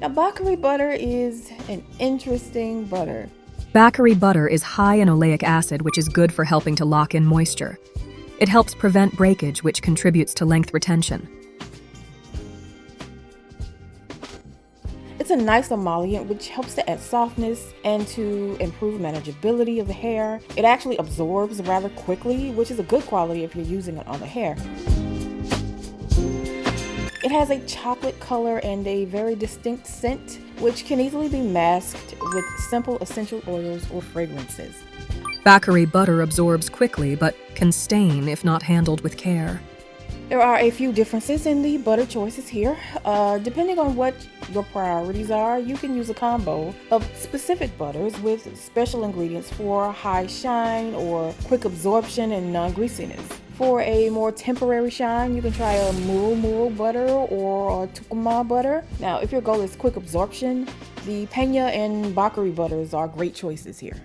Now, Bacuri butter is an interesting butter. Bacuri butter is high in oleic acid, which is good for helping to lock in moisture. It helps prevent breakage, which contributes to length retention. It's a nice emollient which helps to add softness and to improve manageability of the hair. It actually absorbs rather quickly, which is a good quality if you're using it on the hair. It has a chocolate color and a very distinct scent, which can easily be masked with simple essential oils or fragrances. Bacuri butter absorbs quickly but can stain if not handled with care. There are a few differences in the butter choices here. Depending on what your priorities are, you can use a combo of specific butters with special ingredients for high shine or quick absorption and non-greasiness. For a more temporary shine, you can try a muro butter or a tucumã butter. Now, if your goal is quick absorption, the Peña and Bacuri butters are great choices here.